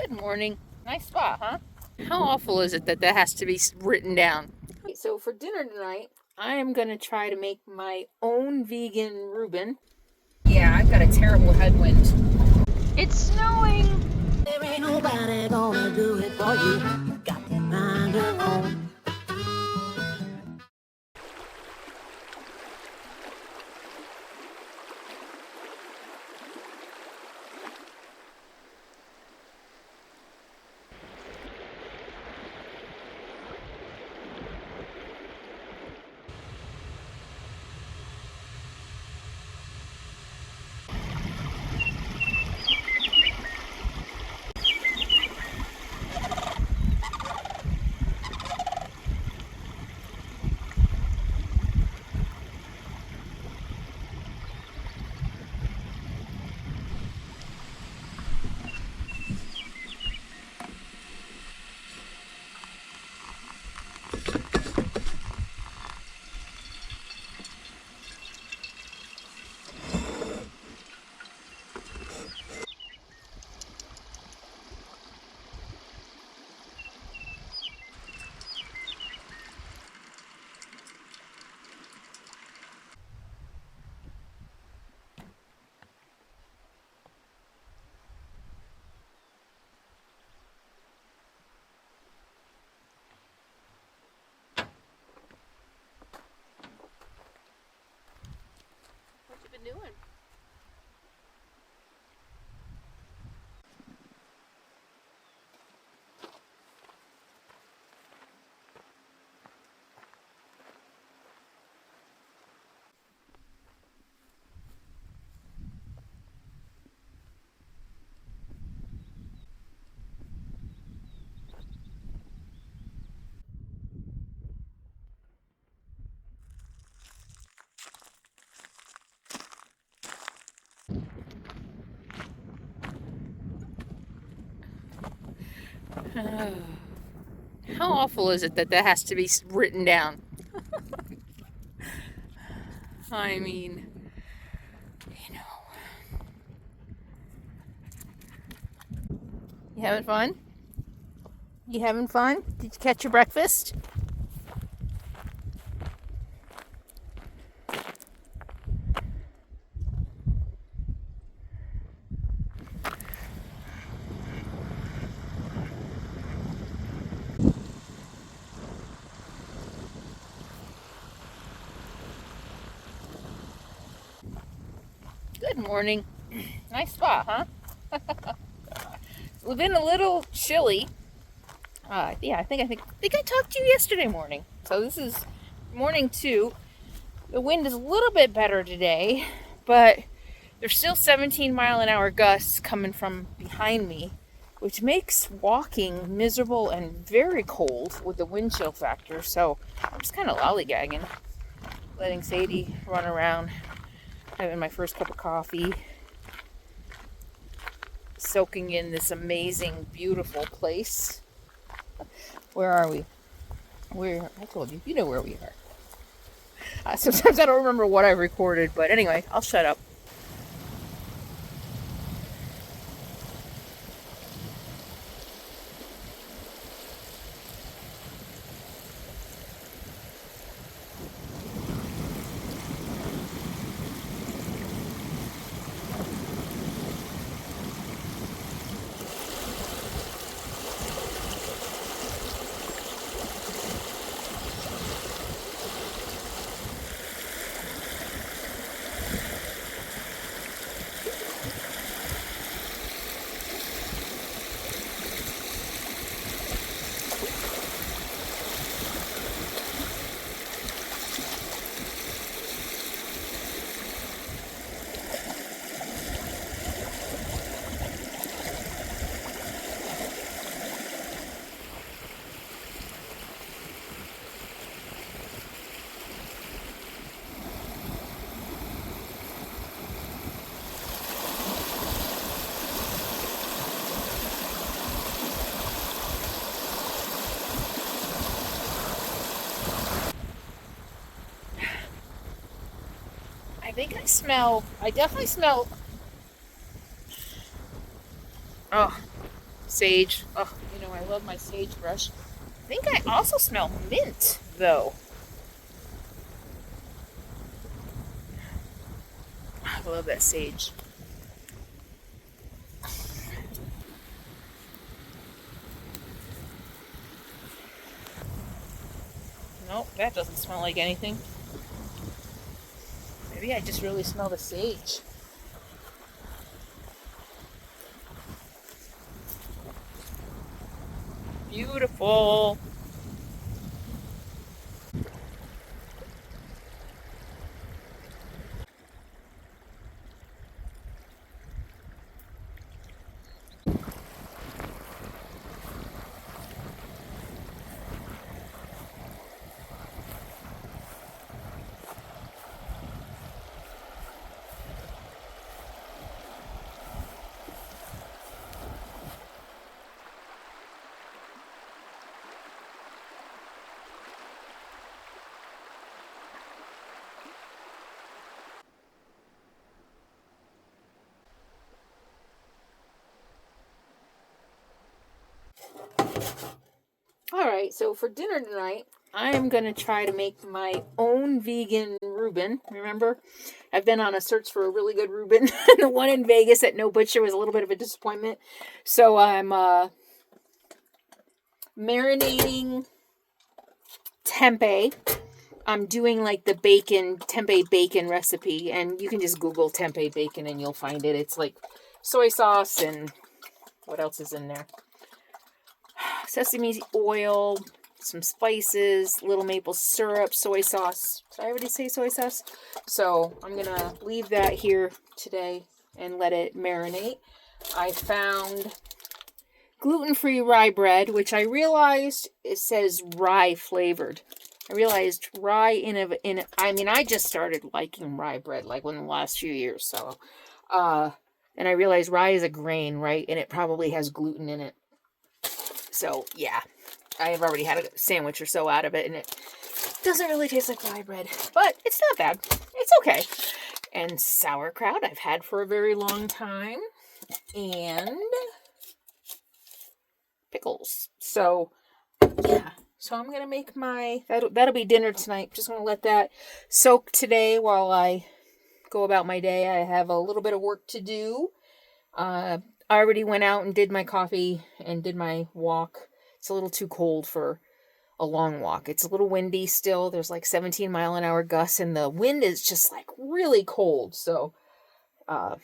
Good morning. Nice spot, huh? How awful is it that that has to be written down? So for dinner tonight, I am going to try to make my own vegan Reuben. Yeah, I've got a terrible headwind. It's snowing. There ain't nobody gonna do it for you. You got to find your own. What you been doing? How awful is it that that has to be written down? I mean, you know. You having fun? You having fun? Did you catch your breakfast? Good morning. Nice spot, huh? We've been a little chilly. Yeah, I think I talked to you yesterday morning. So this is morning 2. The wind is a little bit better today, but there's still 17-mile-an-hour gusts coming from behind me, which makes walking miserable and very cold with the wind chill factor. So I'm just kind of lollygagging, letting Sadie run around, having my first cup of coffee, soaking in this amazing, beautiful place. Where are we? I told you, you know where we are. Sometimes I don't remember what I recorded, but anyway, I'll shut up. I definitely smell, sage. Oh, you know, I love my sage brush. I think I also smell mint, though. I love that sage. Nope, that doesn't smell like anything. Maybe I just really smell the sage. Beautiful. Alright, so for dinner tonight, I'm going to try to make my own vegan Reuben. Remember, I've been on a search for a really good Reuben. The one in Vegas at No Butcher was a little bit of a disappointment. So I'm marinating tempeh. I'm doing like the tempeh bacon recipe, and you can just Google tempeh bacon and you'll find it. It's like soy sauce and what else is in there? Sesame oil, some spices, little maple syrup, soy sauce. Did I already say soy sauce? So I'm going to leave that here today and let it marinate. I found gluten-free rye bread, which I realized it says rye flavored. I realized rye I just started liking rye bread like within the last few years. So, and I realized rye is a grain, right? And it probably has gluten in it. So, yeah, I have already had a sandwich or so out of it, and it doesn't really taste like rye bread, but it's not bad. It's okay. And sauerkraut I've had for a very long time, and pickles. So, yeah. So I'm going to make that'll be dinner tonight. Just going to let that soak today while I go about my day. I have a little bit of work to do. I already went out and did my coffee and did my walk. It's a little too cold for a long walk. It's a little windy still. There's like 17-mile-an-hour gusts, and the wind is just like really cold. So I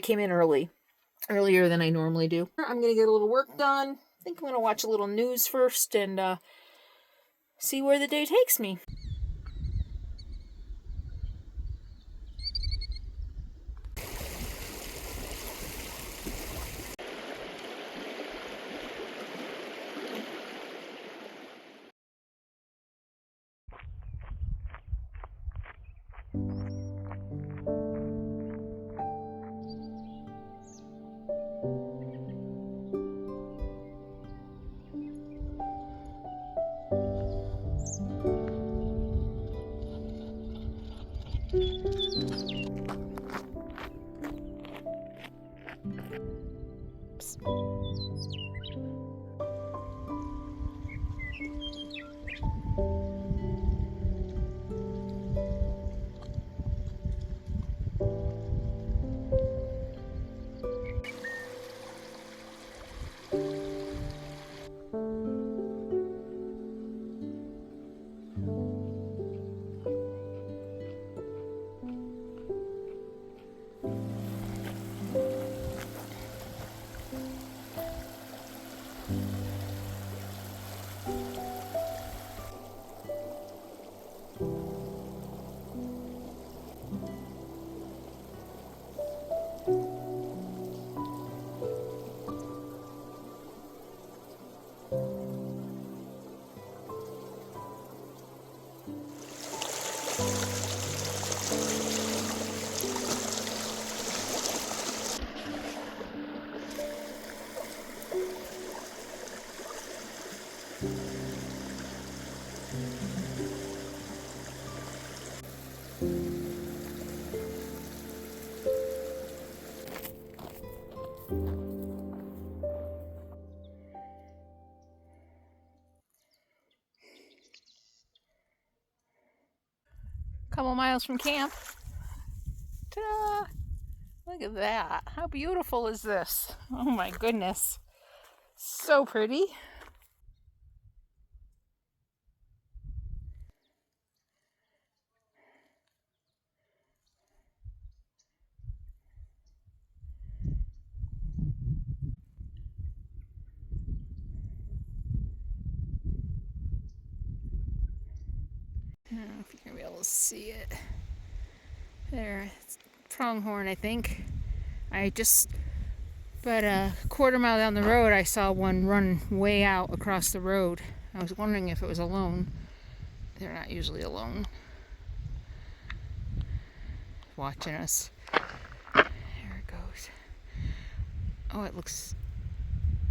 came in earlier than I normally do. I'm going to get a little work done. I think I'm going to watch a little news first and see where the day takes me. couple miles from camp. Ta-da! Look at that. How beautiful is this? Oh my goodness. So pretty. I don't know if you're going to be able to see it. There, it's pronghorn, I think. About a quarter mile down the road, I saw one run way out across the road. I was wondering if it was alone. They're not usually alone. Watching us. There it goes. Oh, it looks...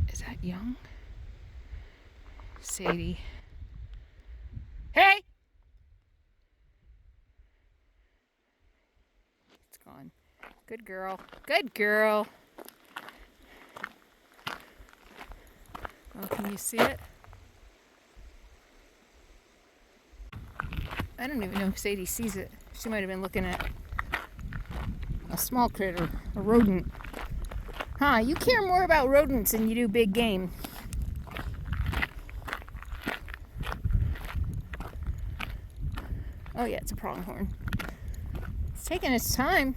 Is that young? Sadie. Hey! It's gone. Good girl. Good girl. Oh, can you see it? I don't even know if Sadie sees it. She might have been looking at a small critter, a rodent. Huh, you care more about rodents than you do big game. Oh yeah, it's a pronghorn. It's taking its time.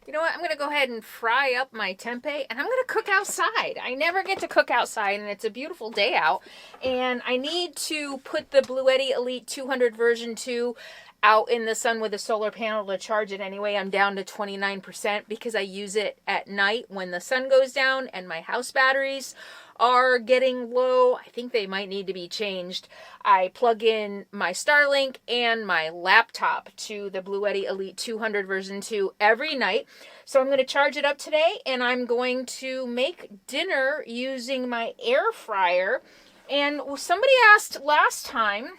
You know what? I'm going to go ahead and fry up my tempeh, and I'm going to cook outside. I never get to cook outside, and it's a beautiful day out. And I need to put the BLUETTI Elite 200 version 2 out in the sun with a solar panel to charge it anyway. I'm down to 29% because I use it at night when the sun goes down and my house batteries are getting low. I think they might need to be changed. I plug in my Starlink and my laptop to the BLUETTI Elite 200 version 2 every night. So I'm going to charge it up today, and I'm going to make dinner using my air fryer. And somebody asked last time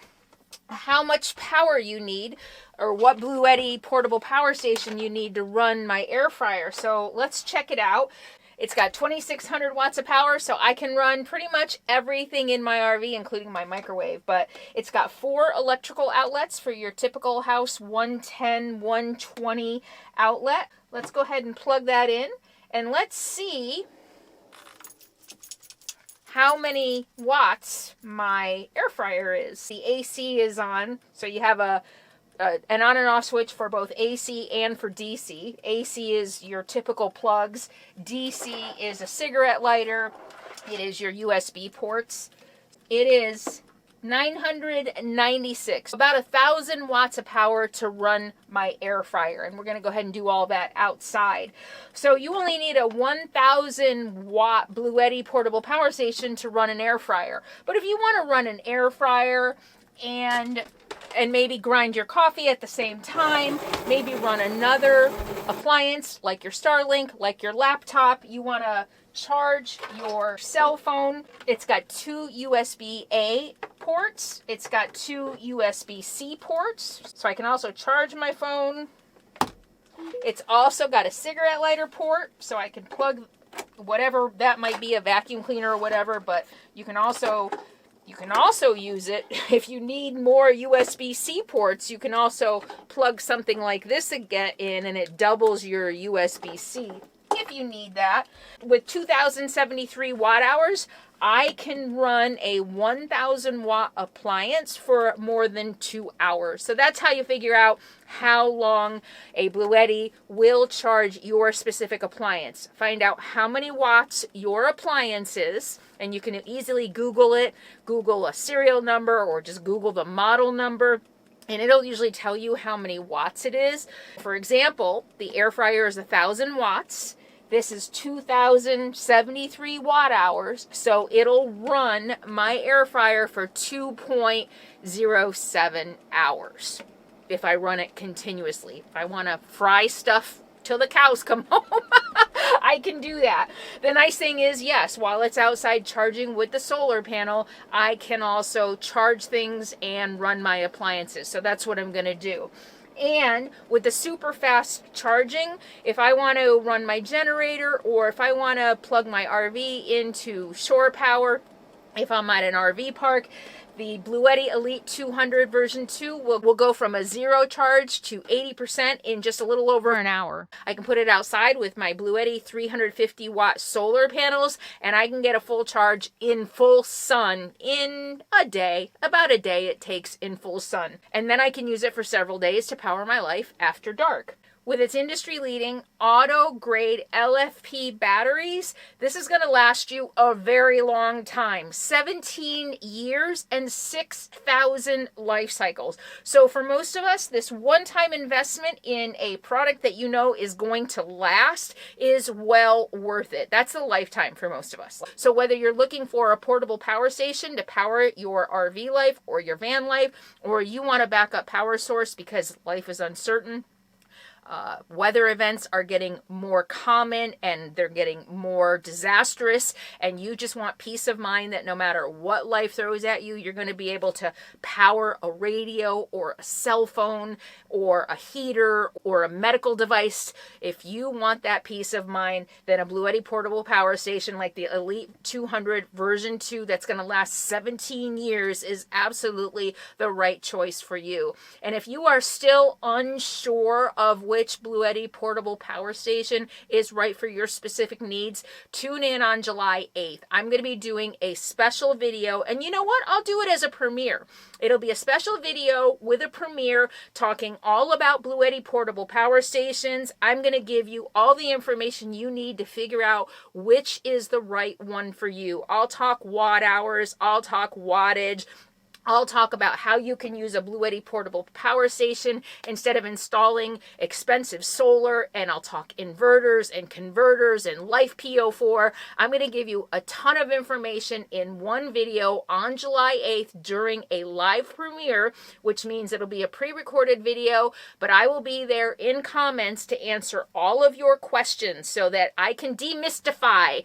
how much power you need, or what BLUETTI portable power station you need to run my air fryer. So let's check it out. It's got 2,600 watts of power, so I can run pretty much everything in my RV, including my microwave. But it's got 4 electrical outlets for your typical house 110, 120 outlet. Let's go ahead and plug that in, and let's see how many watts my air fryer is. The AC is on, so you have an on and off switch for both AC and for DC. AC is your typical plugs. DC is a cigarette lighter. It is your USB ports. It is 996, about 1,000 watts of power to run my air fryer. And we're going to go ahead and do all that outside. So you only need a 1,000 watt BLUETTI portable power station to run an air fryer. But if you want to run an air fryer and maybe grind your coffee at the same time, maybe run another appliance like your Starlink, like your laptop, you want to charge your cell phone. It's got 2 USB-A ports. It's got 2 USB-C ports, so I can also charge my phone. It's also got a cigarette lighter port, so I can plug whatever that might be, a vacuum cleaner or whatever, but you can also use it if you need more USB-C ports. You can also plug something like this again in, and it doubles your USB-C if you need that. With 2,073 watt hours, I can run a 1,000 watt appliance for more than 2 hours. So that's how you figure out how long a BLUETTI will charge your specific appliance. Find out how many watts your appliance is, and you can easily Google it. Google a serial number or just Google the model number, and it'll usually tell you how many watts it is. For example, the air fryer is 1,000 watts. This is 2,073 watt hours, so it'll run my air fryer for 2.07 hours if I run it continuously. If I want to fry stuff till the cows come home. I can do that. The nice thing is, yes, while it's outside charging with the solar panel, I can also charge things and run my appliances. So that's what I'm going to do. And with the super fast charging, if I want to run my generator or if I want to plug my RV into shore power, if I'm at an RV park, the BLUETTI Elite 200 version 2 will go from a 0 charge to 80% in just a little over an hour. I can put it outside with my BLUETTI 350 watt solar panels, and I can get a full charge in full sun in a day, about a day it takes in full sun. And then I can use it for several days to power my life after dark. With its industry-leading auto-grade LFP batteries, this is going to last you a very long time. 17 years and 6,000 life cycles. So for most of us, this one-time investment in a product that you know is going to last is well worth it. That's a lifetime for most of us. So whether you're looking for a portable power station to power your RV life or your van life, or you want a backup power source because life is uncertain, weather events are getting more common and they're getting more disastrous, and you just want peace of mind that no matter what life throws at you, you're going to be able to power a radio or a cell phone or a heater or a medical device. If you want that peace of mind, then a BLUETTI portable power station like the Elite 200 version 2 that's going to last 17 years is absolutely the right choice for you. And if you are still unsure of which BLUETTI portable power station is right for your specific needs, tune in on July 8th. I'm going to be doing a special video, and you know what? I'll do it as a premiere. It'll be a special video with a premiere talking all about BLUETTI portable power stations. I'm going to give you all the information you need to figure out which is the right one for you. I'll talk watt hours, I'll talk wattage, I'll talk about how you can use a BLUETTI portable power station instead of installing expensive solar, and I'll talk inverters and converters and life PO4. I'm going to give you a ton of information in one video on July 8th during a live premiere, which means it'll be a pre-recorded video, but I will be there in comments to answer all of your questions so that I can demystify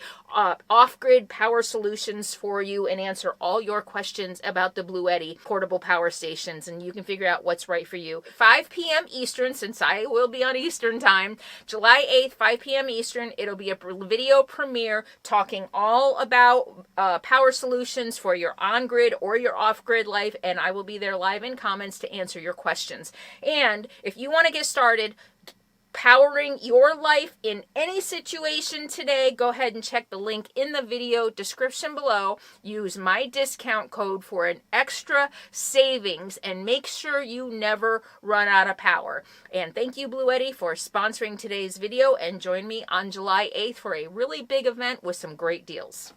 off-grid power solutions for you and answer all your questions about the BLUETTI portable power stations, and you can figure out what's right for you. 5 p.m. Eastern, since I will be on Eastern time, July 8th, 5 p.m. Eastern, it'll be a video premiere talking all about power solutions for your on-grid or your off-grid life, and I will be there live in comments to answer your questions. And if you want to get started powering your life in any situation today, go ahead and check the link in the video description below. Use my discount code for an extra savings and make sure you never run out of power. And thank you, BLUETTI, for sponsoring today's video, and join me on July 8th for a really big event with some great deals.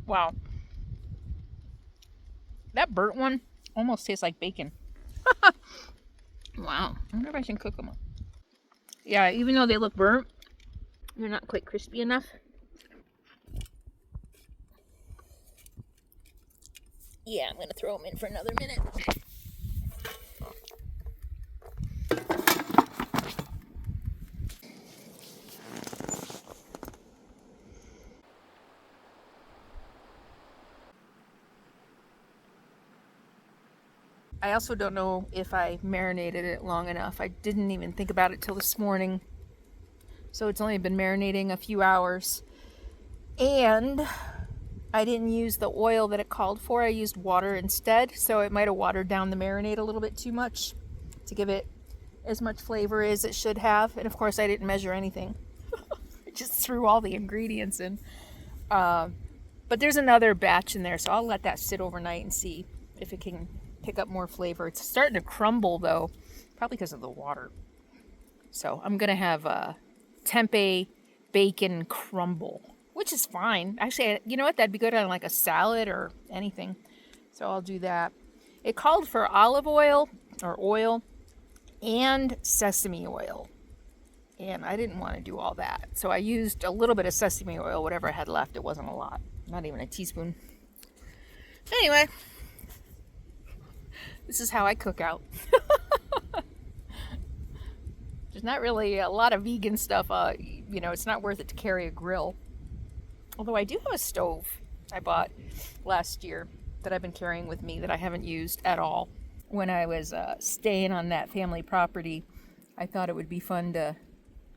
Wow. That burnt one almost tastes like bacon. Wow. I wonder if I can cook them. Yeah, even though they look burnt, they're not quite crispy enough. Yeah, I'm going to throw them in for another minute. I also don't know if I marinated it long enough. I didn't even think about it till this morning. So it's only been marinating a few hours. And I didn't use the oil that it called for. I used water instead. So it might have watered down the marinade a little bit too much to give it as much flavor as it should have. And of course I didn't measure anything. I just threw all the ingredients in. But there's another batch in there, so I'll let that sit overnight and see if it can pick up more flavor. It's starting to crumble though, probably because of the water. So I'm gonna have a tempeh bacon crumble. which is fine. Actually, you know what? That'd be good on like a salad or anything. So I'll do that. It called for olive oil or oil and sesame oil. And I didn't want to do all that. So I used a little bit of sesame oil, whatever I had left. It wasn't a lot. Not even a teaspoon. Anyway, this is how I cook out. There's not really a lot of vegan stuff. You know, it's not worth it to carry a grill. Although I do have a stove I bought last year that I've been carrying with me that I haven't used at all. When I was staying on that family property, I thought it would be fun to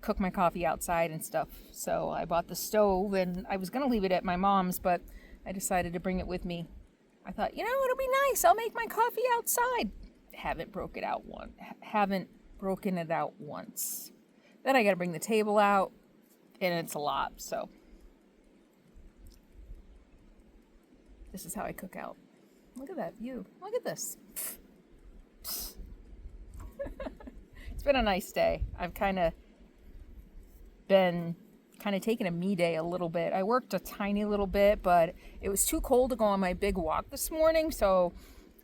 cook my coffee outside and stuff. So I bought the stove, and I was going to leave it at my mom's, but I decided to bring it with me. I thought, you know, it'll be nice. I'll make my coffee outside. Haven't broken it out once. Then I got to bring the table out, and it's a lot. So this is how I cook out. Look at that view. Look at this. It's been a nice day. I've been taking a me day a little bit. I worked a tiny little bit, but it was too cold to go on my big walk this morning, so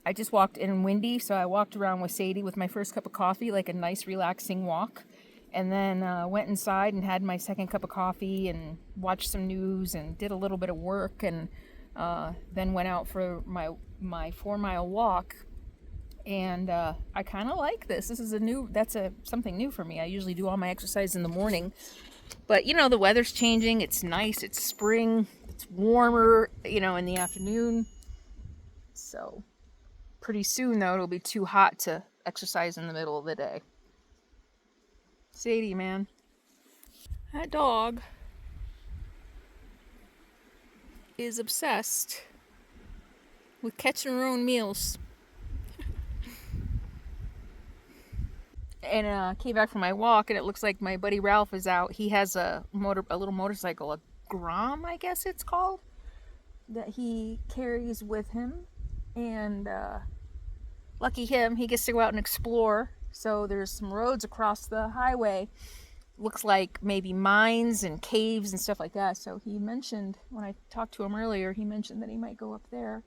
I just walked in windy. So I walked around with Sadie with my first cup of coffee, like a nice relaxing walk, and then went inside and had my second cup of coffee and watched some news and did a little bit of work, and then went out for my 4-mile walk. And I kind of like this. This is something new for me. I usually do all my exercise in the morning, but you know, the weather's changing. It's nice. It's spring. It's warmer, you know, in the afternoon. So pretty soon though, it'll be too hot to exercise in the middle of the day. Sadie, man, that dog is obsessed with catching her own meals. And came back from my walk, and it looks like my buddy Ralph is out. He has a little motorcycle, a Grom, I guess it's called, that he carries with him. And lucky him, he gets to go out and explore. So there's some roads across the highway. Looks like maybe mines and caves and stuff like that. So he mentioned, when I talked to him earlier, he mentioned that he might go up there.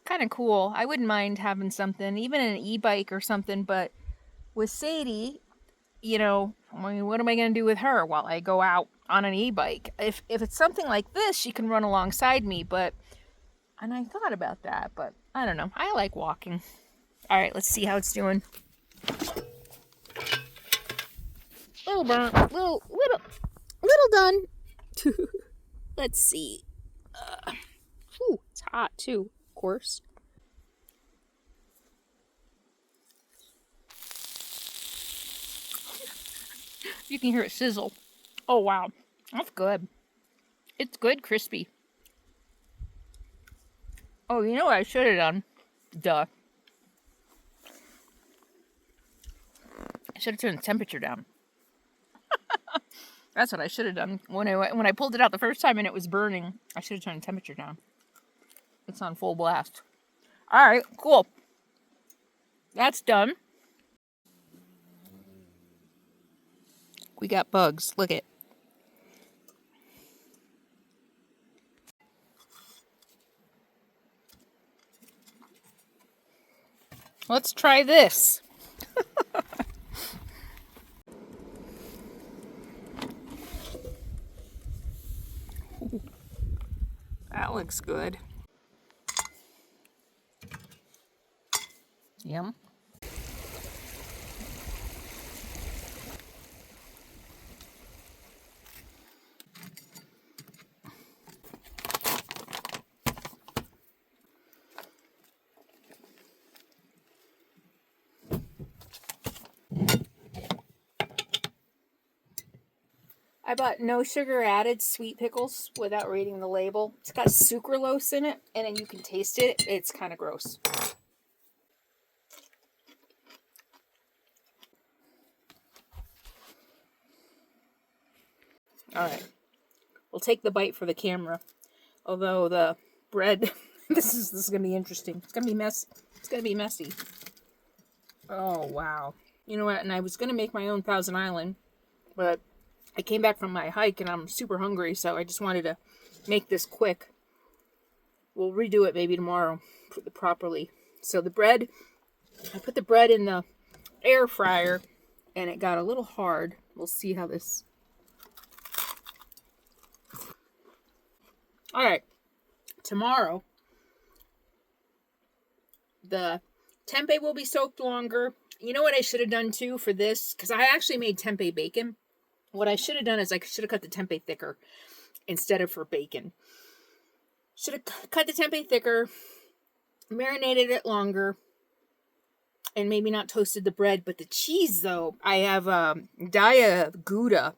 Kind of cool. I wouldn't mind having something, even an e-bike or something, but with Sadie, you know, I mean, what am I going to do with her while I go out on an e-bike? If it's something like this, she can run alongside me, and I thought about that, but I don't know. I like walking. All right, let's see how it's doing. Little burnt, little done. Let's see. It's hot too. Course. You can hear it sizzle. Oh wow, that's good. It's good, crispy. Oh, you know what I should have done? Duh. I should have turned the temperature down. That's what I should have done. When I pulled it out the first time and it was burning, I should have turned the temperature down. It's on full blast. Alright, cool. That's done. We got bugs. Look it. Let's try this. That looks good. Yum. I bought no sugar added sweet pickles without reading the label. It's got sucralose in it, and then you can taste it. It's kind of gross. Alright. We'll take the bite for the camera. Although the bread, this is going to be interesting. It's going to be It's going to be messy. Oh, wow. You know what? And I was going to make my own Thousand Island, but I came back from my hike and I'm super hungry, so I just wanted to make this quick. We'll redo it maybe tomorrow properly. So the bread, I put the bread in the air fryer and it got a little hard. We'll see how this... Alright, tomorrow, the tempeh will be soaked longer. You know what I should have done too for this? Because I actually made tempeh bacon. What I should have done is I should have cut the tempeh thicker instead of for bacon. Should have cut the tempeh thicker, marinated it longer, and maybe not toasted the bread. But the cheese, though, I have Daya Gouda,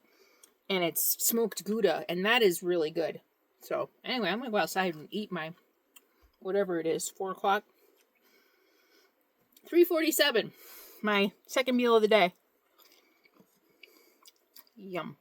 and it's smoked Gouda, and that is really good. So, anyway, I'm going to go outside and eat my, whatever it is, 4 o'clock. 3:47, my second meal of the day. Yum.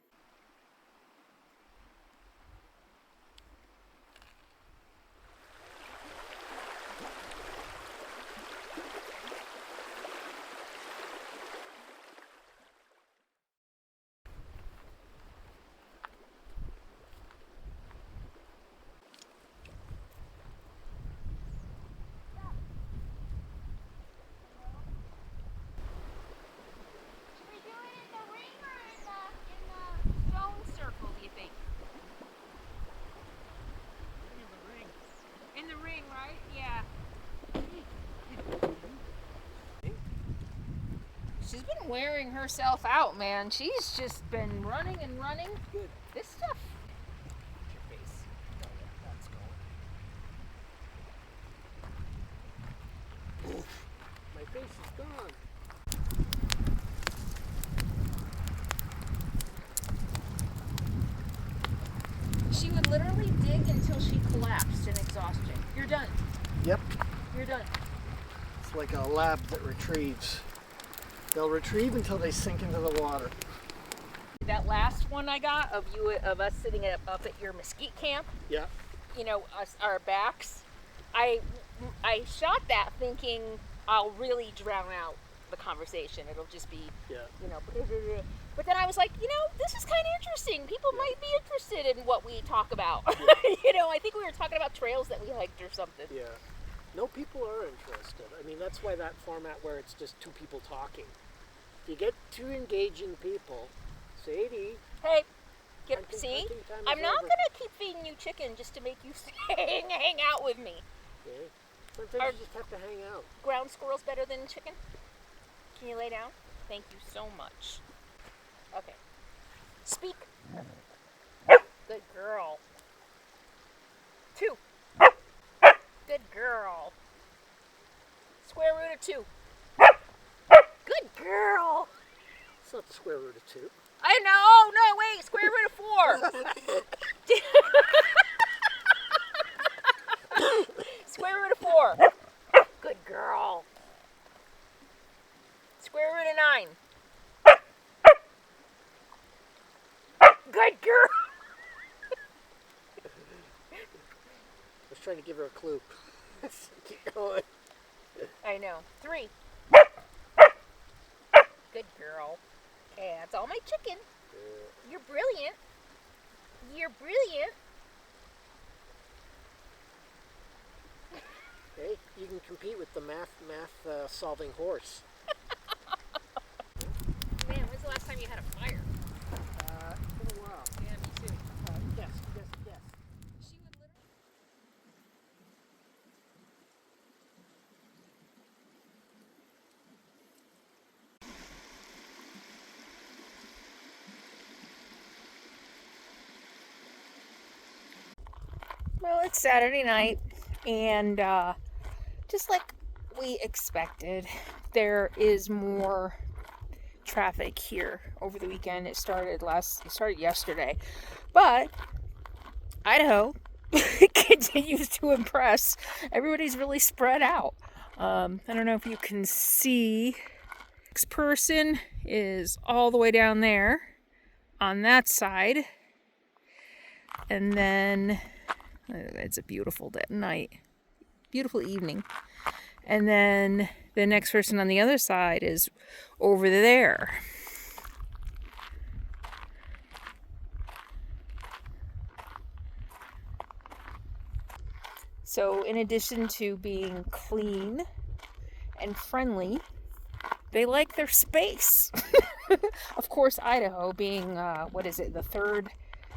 She's been wearing herself out, man. She's just been running and running. Good. This stuff. Your face. Oh, yeah, that's gone. My face is gone. She would literally dig until she collapsed in exhaustion. You're done. Yep. You're done. It's like a lab that retrieves. They'll retrieve until they sink into the water. That last one I got of us sitting up at your mesquite camp. Yeah. You know, our backs. I shot that thinking I'll really drown out the conversation. It'll just be, you know. But then I was like, you know, this is kind of interesting. People might be interested in what we talk about. Yeah. You know, I think we were talking about trails that we hiked or something. Yeah. No, people are interested. I mean, that's why that format where it's just two people talking. If you get two engaging people, Sadie. Hey, see? I'm not going to keep feeding you chicken just to make you hang out with me. Okay. Sometimes you just have to hang out. Ground squirrel's better than chicken? Can you lay down? Thank you so much. Okay. Speak. Good girl. 2. Good girl. Square root of 2. Good girl. It's not the square root of 2. I know. No, wait. Square root of 4. Square root of 4. Good girl. Square root of 9. Good girl. I was trying to give her a clue. Keep going. I know. 3. Good girl. Okay, that's all my chicken. You're brilliant. You're brilliant. Hey, you can compete with the math solving horse. Man, when's the last time you had a fire? It's been a while. Yeah, me too. Yes. She would literally... Well, it's Saturday night, and just like we expected, there is more traffic here over the weekend. It started yesterday, but Idaho continues to impress. Everybody's really spread out. I don't know if you can see. This person is all the way down there on that side, and then it's a beautiful night, beautiful evening. And then the next person on the other side is over there. So in addition to being clean and friendly, they like their space. Of course, Idaho being, what is it, the third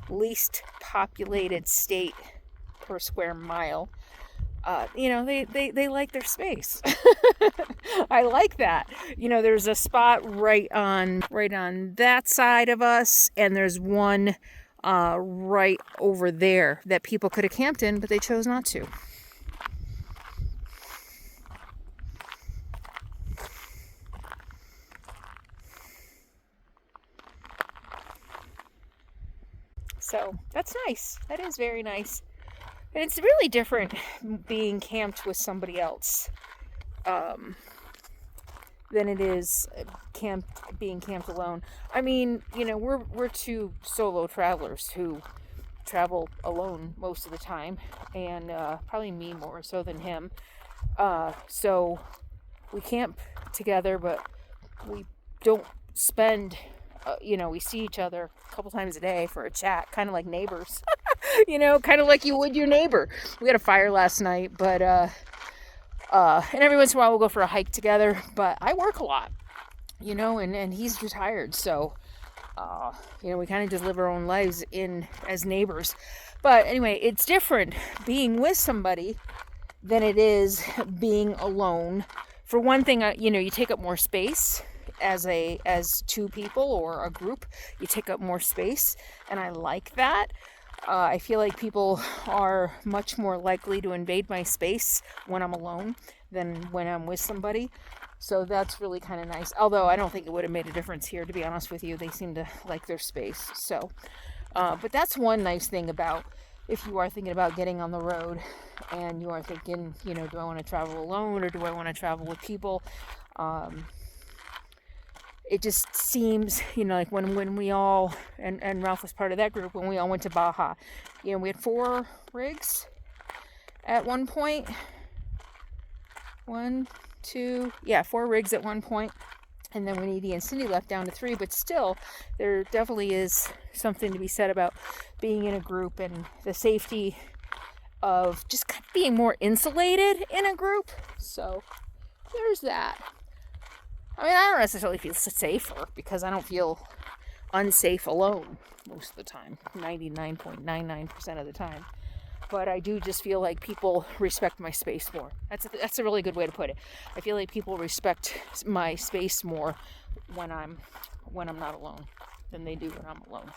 least populated state per square mile, you know, they like their space. I like that. You know, there's a spot right on that side of us, and there's one right over there that people could have camped in, but they chose not to. So that's nice. That is very nice. And it's really different being camped with somebody else than it is being camped alone. I mean, you know, we're two solo travelers who travel alone most of the time, and probably me more so than him. So we camp together, but we don't spend, you know, we see each other a couple times a day for a chat, kind of like neighbors. You know, kind of like you would your neighbor. We had a fire last night, but and every once in a while we'll go for a hike together. But I work a lot, you know, and he's retired, so you know, we kind of just live our own lives as neighbors. But anyway, it's different being with somebody than it is being alone. For one thing, you know, you take up more space as two people or a group. You take up more space, and I like that. I feel like people are much more likely to invade my space when I'm alone than when I'm with somebody. So that's really kind of nice. Although I don't think it would have made a difference here, to be honest with you. They seem to like their space. So, but that's one nice thing about if you are thinking about getting on the road and you are thinking, you know, do I want to travel alone or do I want to travel with people? It just seems, you know, like when we all, and Ralph was part of that group, when we all went to Baja, you know, we had 4 rigs at one point. 4 rigs at one point. And then when Edie and Cindy left, down to 3. But still, there definitely is something to be said about being in a group and the safety of just kind of being more insulated in a group. So there's that. I mean, I don't necessarily feel safer because I don't feel unsafe alone most of the time, 99.99% of the time. But I do just feel like people respect my space more. That's a really good way to put it. I feel like people respect my space more when I'm not alone than they do when I'm alone.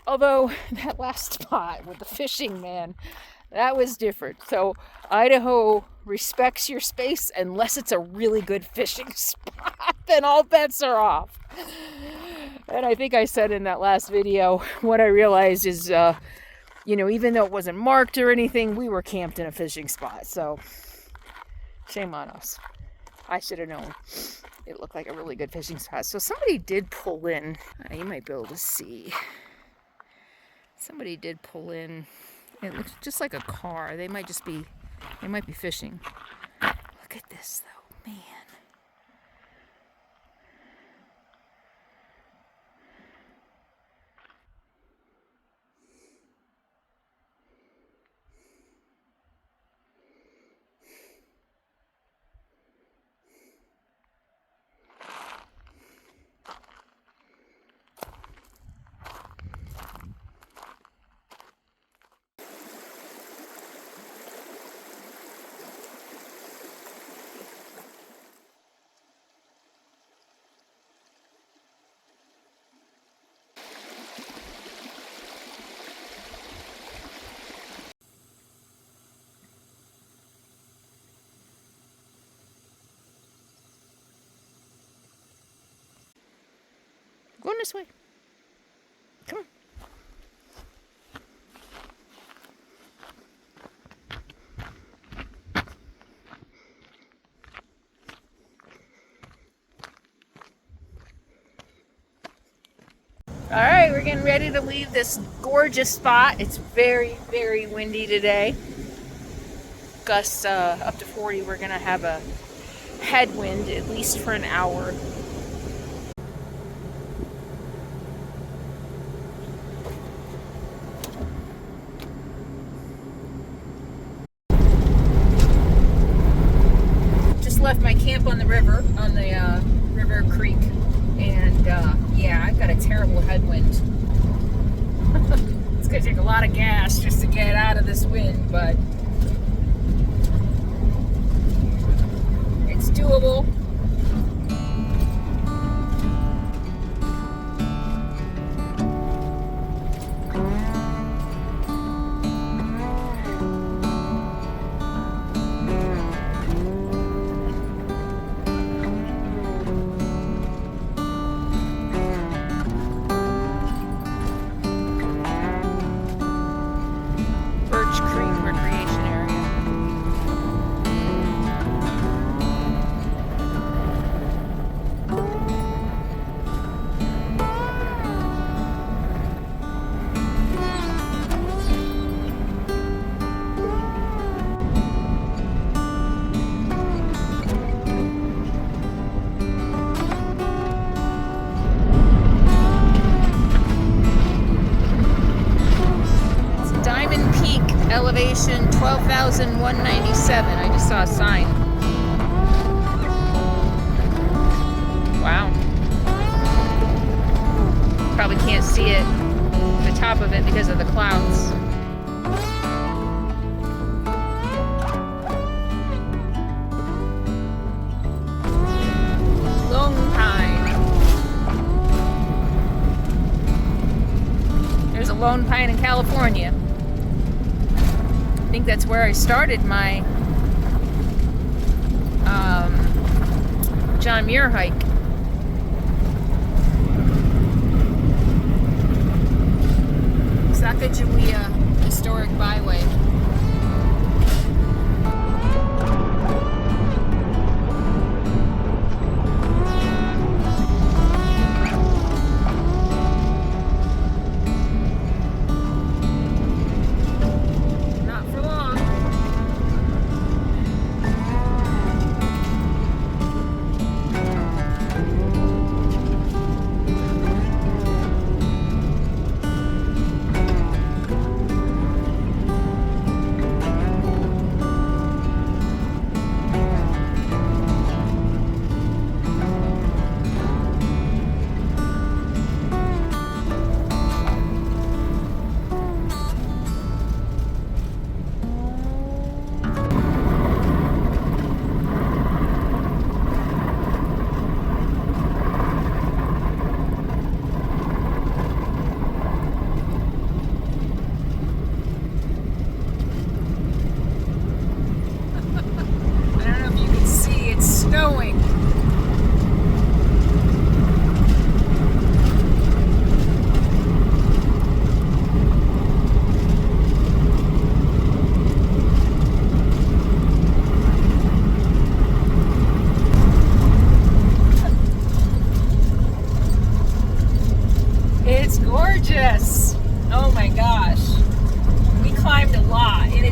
Although that last spot with the fishing, man, that was different. So Idaho respects your space unless it's a really good fishing spot. Then all bets are off. And I think I said in that last video, what I realized is, you know, even though it wasn't marked or anything, we were camped in a fishing spot. So shame on us. I should have known. It looked like a really good fishing spot. So somebody did pull in. You might be able to see. Somebody did pull in. It looks just like a car. They might be fishing. Look at this though, man. Going this way. Come on. All right, we're getting ready to leave this gorgeous spot. It's very, very windy today. Gusts up to 40. We're gonna have a headwind at least for an hour. up on the river, on the river creek, and yeah, I've got a terrible headwind. It's gonna take a lot of gas just to get out of this wind, but it's doable. Elevation 12,197. I just saw a sign. Wow. Probably can't see it, the top of it, because of the clouds. Lone Pine. There's a lone pine in California. I think that's where I started my John Muir hike. Sacagawea Historic Byway.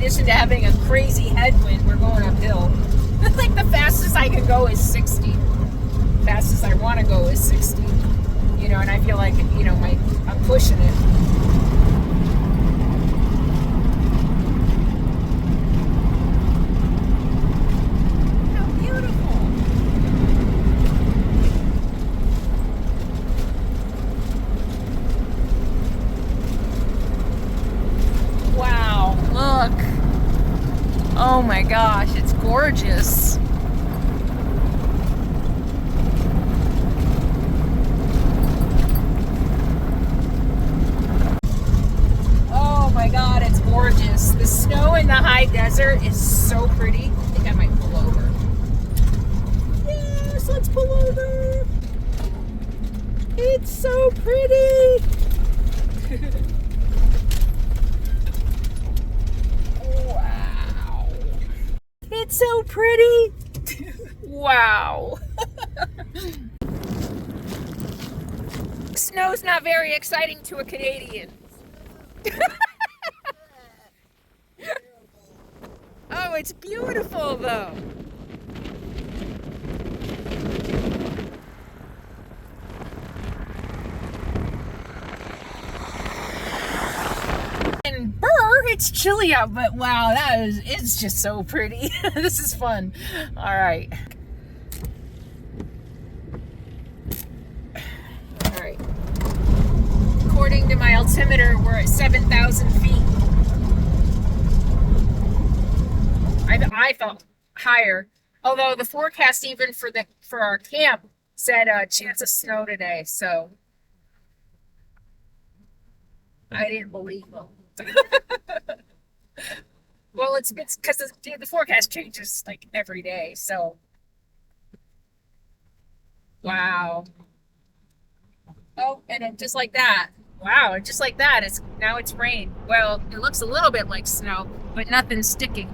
To having a crazy headwind, we're going uphill. Like the fastest I can go is 60. Fastest I want to go is 60. You know, and I feel like, you know, I'm pushing it. How beautiful. Wow, look. Oh my gosh, it's gorgeous. Oh my god, it's gorgeous. The snow in the high desert is so pretty. I think I might pull over. Yes, let's pull over. It's so pretty. It's so pretty. Wow. Snow's not very exciting to a Canadian. Oh, it's beautiful though. And burr, it's chilly out, but wow, it's just so pretty. This is fun. All right. my altimeter, we're at 7,000 feet. I felt higher. Although the forecast even for our camp said a chance of snow today, so I didn't believe them. Well, it's because the forecast changes like every day, so wow. Oh, and it, just like that. Wow, and just like that, now it's rain. Well, it looks a little bit like snow, but nothing's sticking.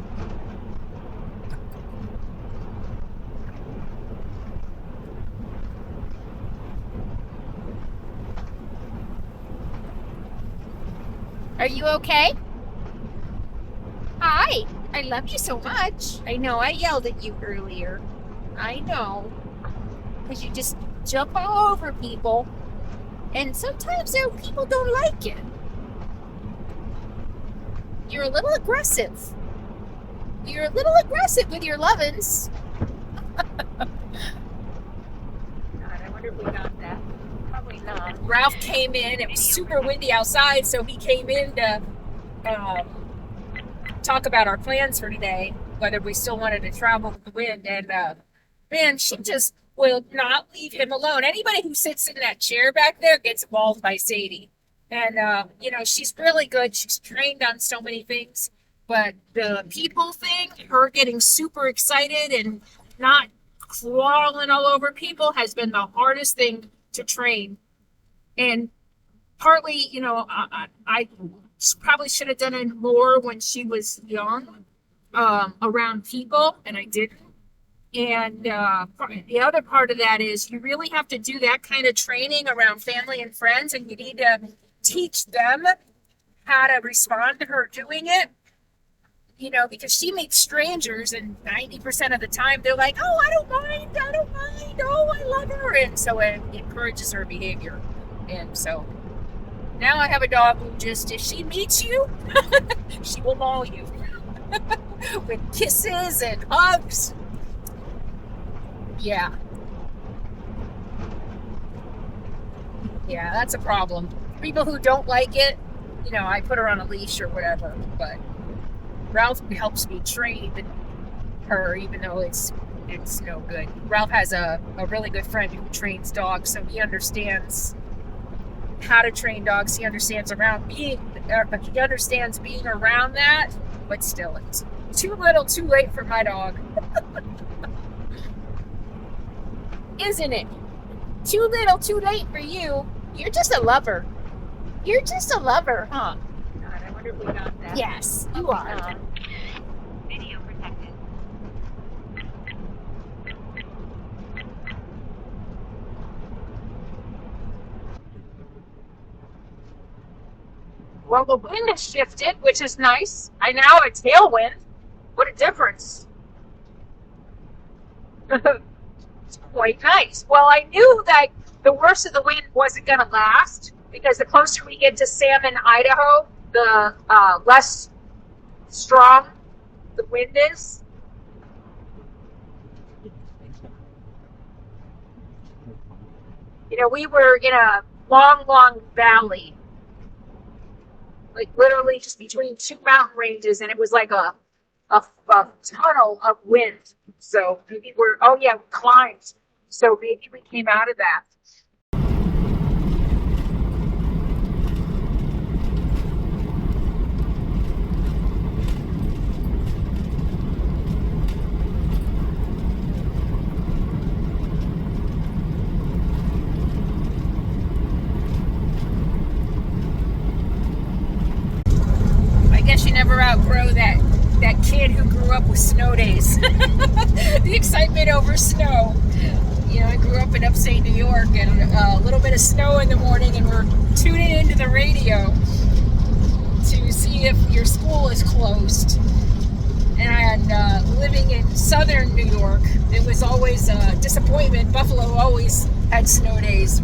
Are you okay? Hi, I love you so much. I know I yelled at you earlier. I know. Because you just jump all over people. And sometimes people don't like it. You're a little aggressive. You're a little aggressive with your lovin's. God, I wonder if we got that. Probably not. Ralph came in. It was super windy outside, so he came in to talk about our plans for today, whether we still wanted to travel with the wind. And man, she just will not leave him alone. Anybody who sits in that chair back there gets mauled by Sadie. And, she's really good. She's trained on so many things. But the people thing, her getting super excited and not crawling all over people has been the hardest thing to train. And partly, I probably should have done it more when she was young, around people, and I didn't. And the other part of that is you really have to do that kind of training around family and friends, and you need to teach them how to respond to her doing it, because she meets strangers, and 90% of the time they're like, oh, I don't mind, oh, I love her, and so it encourages her behavior. And so now I have a dog who just, if she meets you, she will maul you with kisses and hugs. Yeah, that's a problem. People who don't like it, I put her on a leash or whatever, but Ralph helps me train her, even though it's no good. Ralph has a really good friend who trains dogs, so he understands how to train dogs. He understands he understands being around that, but still, it's too little, too late for my dog. Isn't it? Too little, too late for you. You're just a lover. You're just a lover, huh? God, I wonder if we got that. Yes, you are. Video protected. Well, the wind has shifted, which is nice. I now have a tailwind. What a difference. It's quite nice. Well, I knew that the worst of the wind wasn't going to last, because the closer we get to Salmon, Idaho, the less strong the wind is. We were in a long valley, like literally just between two mountain ranges, and it was like a tunnel of wind. So maybe we climbed. So maybe we came out of that. I guess you never outgrow that kid who grew up with snow days. The excitement over snow. I grew up in upstate New York, and a little bit of snow in the morning, and we're tuning into the radio to see if your school is closed. And living in southern New York, it was always a disappointment. Buffalo always had snow days.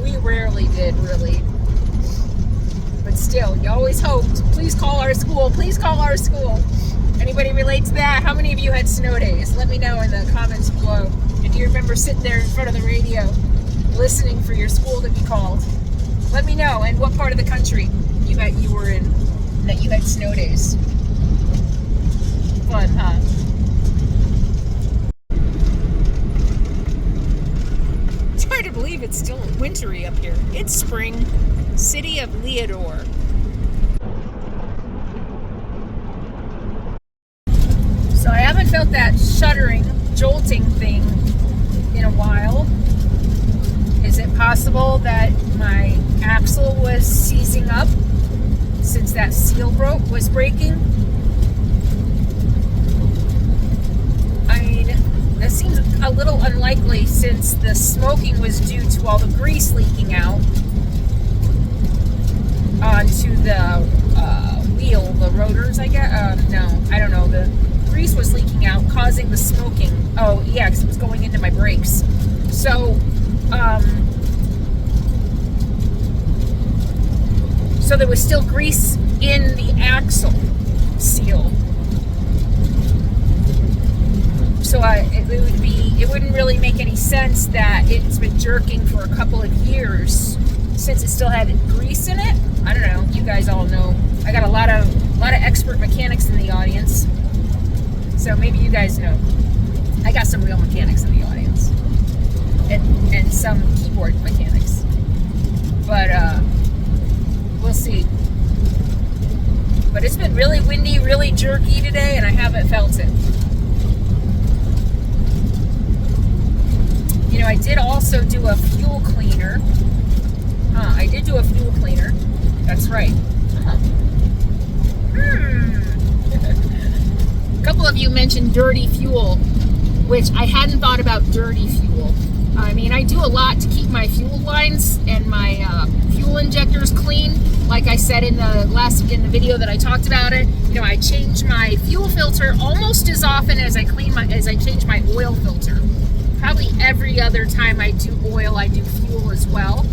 We rarely did, really. But still, you always hoped, please call our school, please call our school. Anybody relate to that? How many of you had snow days? Let me know in the comments below. If you remember sitting there in front of the radio, listening for your school to be called. Let me know. And what part of the country you were in that you had snow days. Fun, huh? It's hard to believe it's still wintry up here. It's spring. City of Leodore. So I haven't felt that shuddering, jolting thing in a while. Is it possible that my axle was seizing up since that seal was breaking? I mean, that seems a little unlikely since the smoking was due to all the grease leaking out onto the wheel, the rotors, I guess. No, I don't know. The grease was leaking out, causing the smoking. Oh, yeah, because it was going into my brakes. So, so there was still grease in the axle seal. So it wouldn't really make any sense that it's been jerking for a couple of years since it still had grease in it. I don't know. You guys all know. I got a lot of expert mechanics in the audience, so maybe you guys know. I got some real mechanics in the audience, and some keyboard mechanics. But we'll see. But it's been really windy, really jerky today, and I haven't felt it. You know, I did also do a fuel cleaner. I did do a fuel cleaner. That's right. A couple of you mentioned dirty fuel, which I hadn't thought about dirty fuel. I mean, I do a lot to keep my fuel lines and my fuel injectors clean. Like I said in the video that I talked about it, you know, I change my fuel filter almost as often as I change my oil filter. Probably every other time I do oil, I do fuel as well.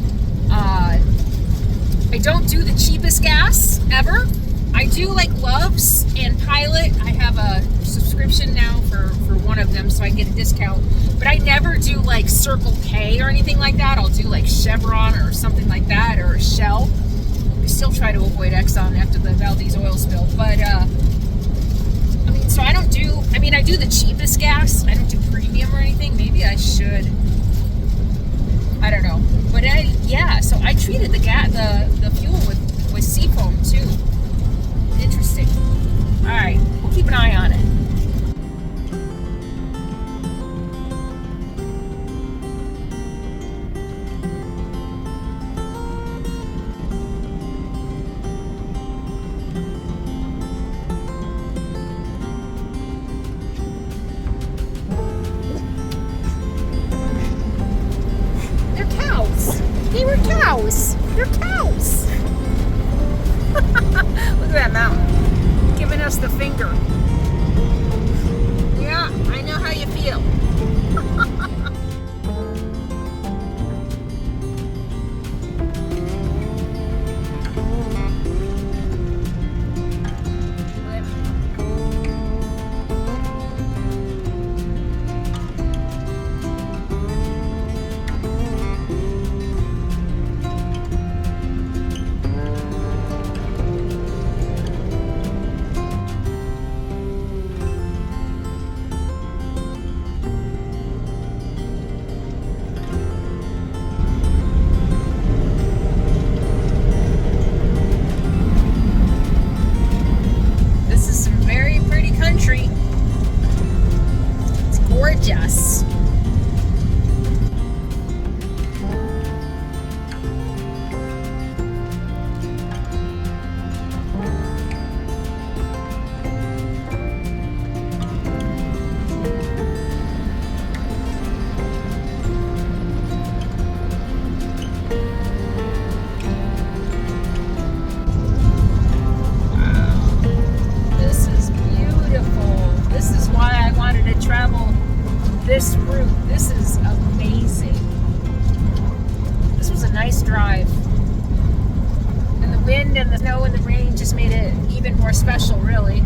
I don't do the cheapest gas ever. I do like Love's and Pilot. I have a subscription now for one of them, so I get a discount. But I never do like Circle K or anything like that. I'll do like Chevron or something like that, or Shell. I still try to avoid Exxon after the Valdez oil spill. But I mean, so I do the cheapest gas. I don't do premium or anything. Maybe I should. I don't know. But yeah, so I treated the fuel with seafoam too. Interesting. All right, we'll keep an eye on it. They're cows. They were cows. They're cows. Look at that mountain, giving us the finger. Yeah, I know how you feel. Gorgeous. This route, this is amazing. This was a nice drive. And the wind and the snow and the rain just made it even more special, really.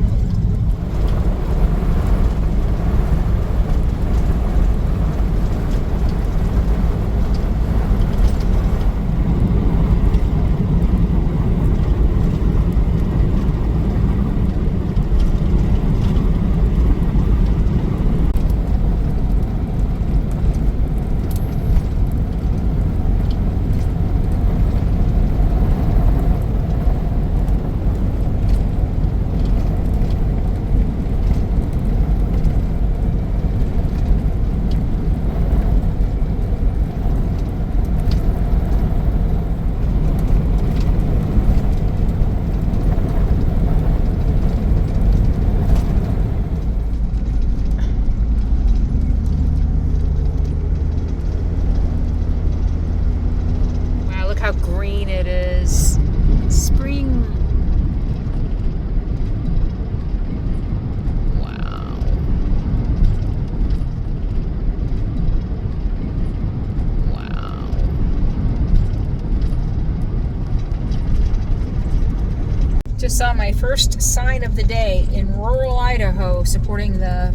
Just saw my first sign of the day in rural Idaho supporting the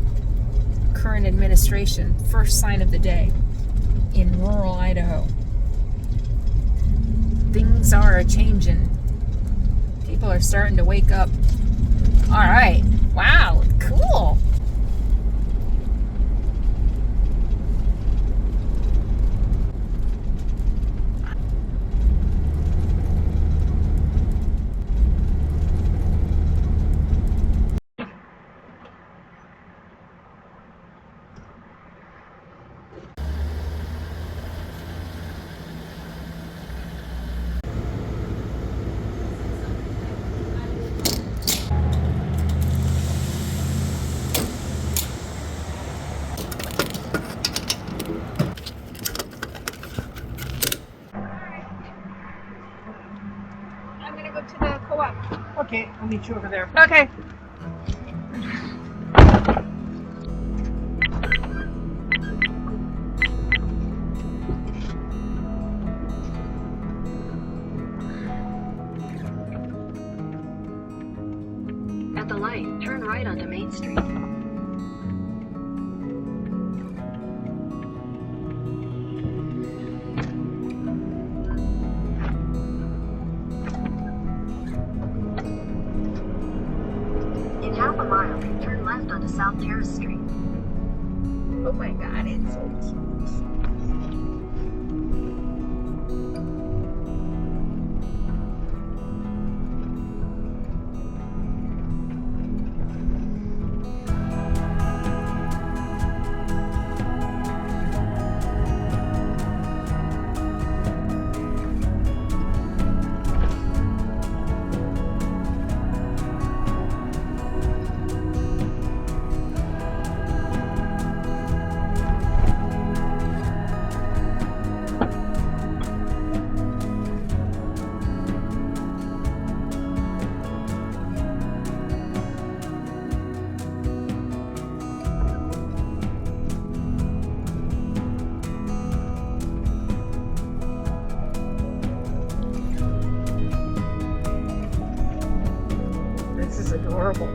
current administration. First sign of the day in rural Idaho. Things are a-changing. People are starting to wake up. All right. Wow, cool. I'm gonna go to the co-op. Okay, I'll meet you over there. Okay. At the light, turn right onto Main Street. In half a mile, turn left onto South Terrace Street. Oh my god, it's so cute. This is adorable.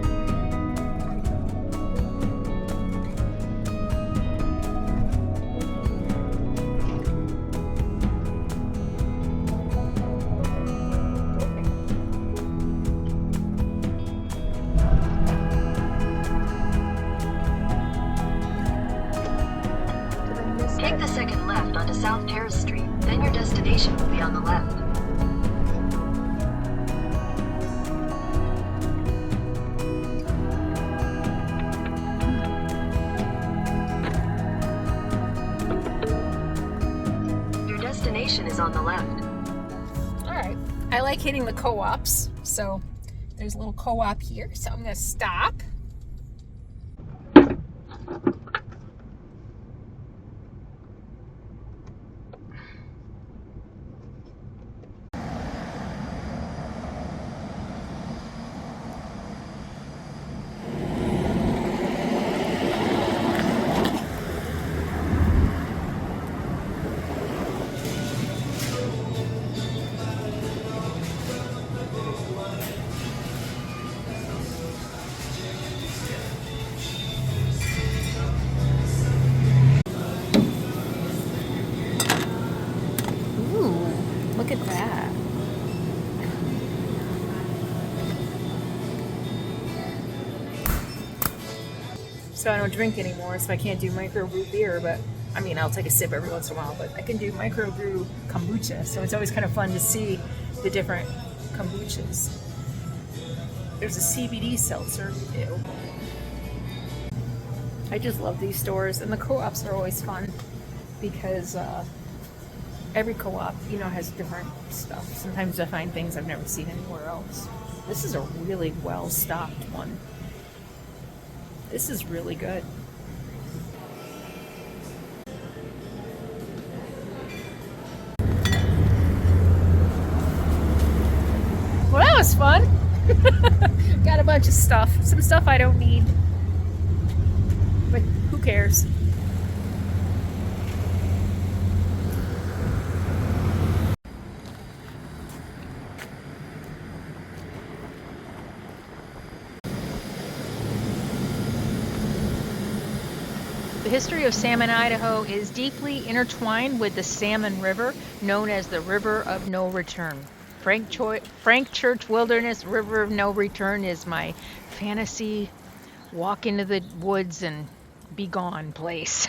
Take the second left onto South Terrace Street, then your destination will be on the left. Your destination is on the left. All right. I like hitting the co-ops, so there's a little co-op here, so I'm gonna stop. Ooh, look at that. So I don't drink anymore, so I can't do microbrew beer, but I mean, I'll take a sip every once in a while, but I can do microbrew kombucha, so it's always kind of fun to see the different kombuchas. There's a CBD seltzer. Ew. I just love these stores, and the co-ops are always fun because every co-op, you know, has different stuff. Sometimes I find things I've never seen anywhere else. This is a really well-stocked one. This is really good. Well, that was fun. Got a bunch of stuff. Some stuff I don't need. But who cares? The history of Salmon Idaho is deeply intertwined with the Salmon River, known as the River of No Return. Frank Church Wilderness River of No Return is my fantasy walk into the woods and be gone place.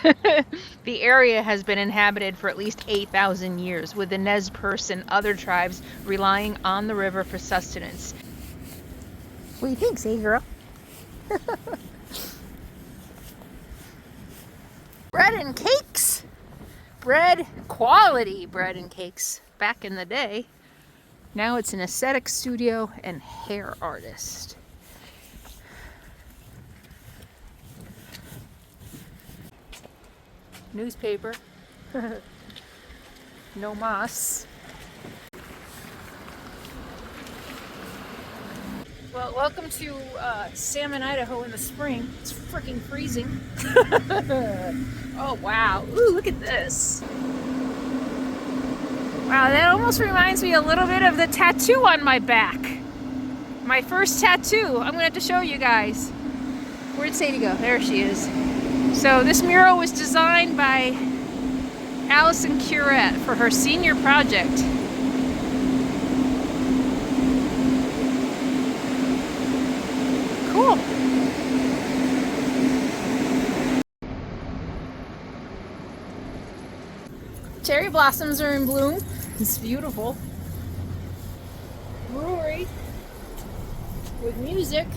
The area has been inhabited for at least 8,000 years, with the Nez Perce and other tribes relying on the river for sustenance. What do you think, say girl? Bread and cakes. Bread, quality bread and cakes back in the day. Now it's an aesthetic studio and hair artist. Newspaper. No mas. Well, welcome to Salmon, Idaho in the spring. It's freaking freezing. Oh, wow. Ooh, look at this. Wow, that almost reminds me a little bit of the tattoo on my back. My first tattoo. I'm going to have to show you guys. Where'd Sadie go? There she is. So this mural was designed by Allison Curette for her senior project. Cool. Cherry blossoms are in bloom. It's beautiful. Brewery with music.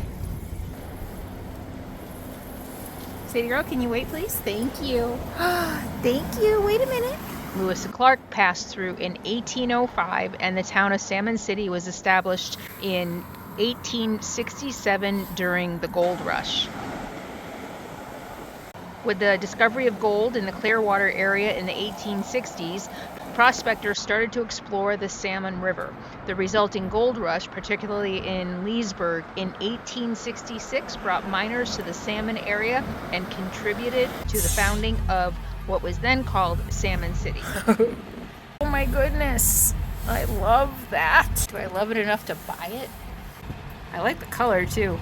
Sadie girl, can you wait please? Thank you. Thank you. Wait a minute. Lewis and Clark passed through in 1805 and the town of Salmon City was established in 1867 during the gold rush. With the discovery of gold in the Clearwater area in the 1860s, prospectors started to explore the Salmon River. The resulting gold rush, particularly in Leesburg in 1866, brought miners to the Salmon area and contributed to the founding of what was then called Salmon City. Oh my goodness, I love that. Do I love it enough to buy it? I like the color too.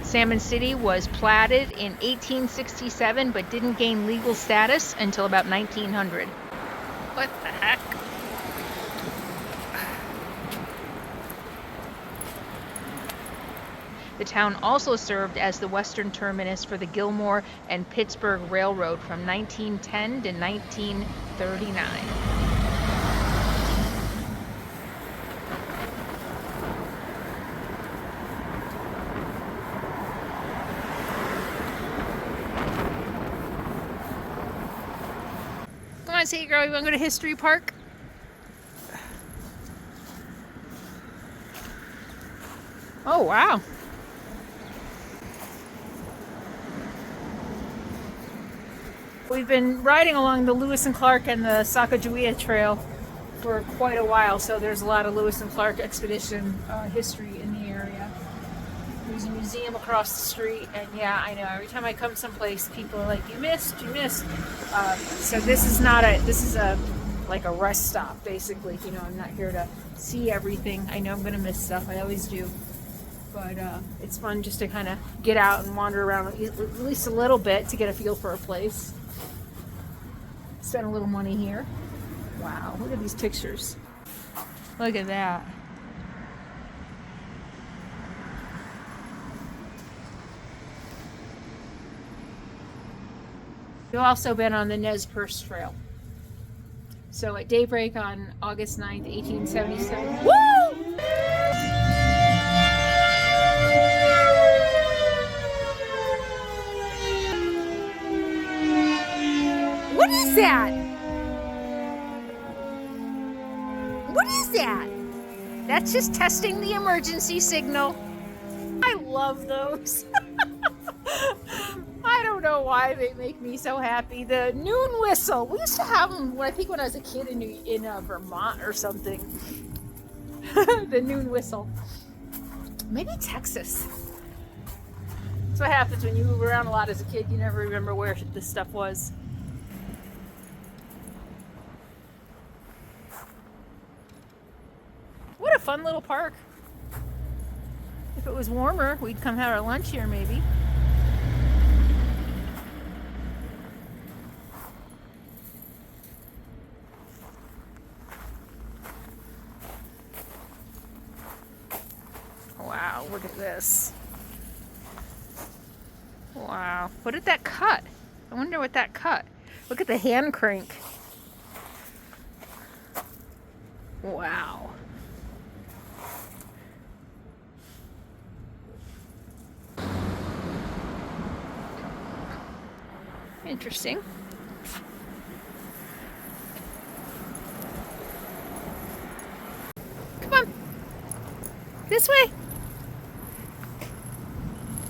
Salmon City was platted in 1867 but didn't gain legal status until about 1900. What the heck? The town also served as the western terminus for the Gilmore and Pittsburgh Railroad from 1910 to 1939. Come on, say girl, you want to go to History Park? Oh, wow. We've been riding along the Lewis and Clark and the Sacagawea Trail for quite a while, so there's a lot of Lewis and Clark expedition history in the area. There's a museum across the street, and yeah, I know, every time I come someplace, people are like, you missed. So this is like a rest stop, basically. You know, I'm not here to see everything. I know I'm going to miss stuff, I always do. But it's fun just to kind of get out and wander around at least a little bit to get a feel for a place. Spend a little money here. Wow, look at these pictures. Look at that. We've also been on the Nez Perce Trail. So at daybreak on August 9th, 1877. Woo! What is that? What is that? That's just testing the emergency signal. I love those. I don't know why they make me so happy. The noon whistle. We used to have them, I think when I was a kid in Vermont or something. The noon whistle. Maybe Texas. That's what happens when you move around a lot as a kid. You never remember where this stuff was. What a fun little park. If it was warmer, we'd come have our lunch here maybe. Wow, look at this. Wow, what did that cut? I wonder what that cut. Look at the hand crank. Wow. Interesting. Come on. This way.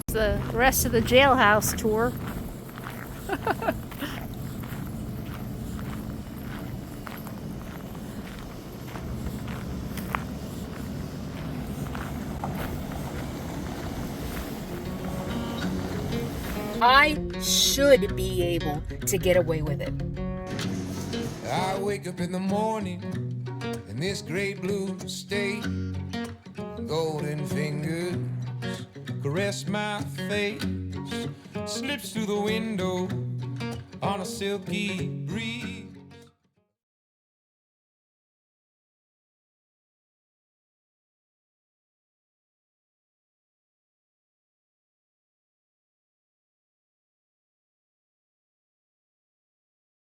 It's the rest of the jailhouse tour. I should be able to get away with it. I wake up in the morning in this great blue state. Golden fingers caress my face. Slips through the window on a silky breeze.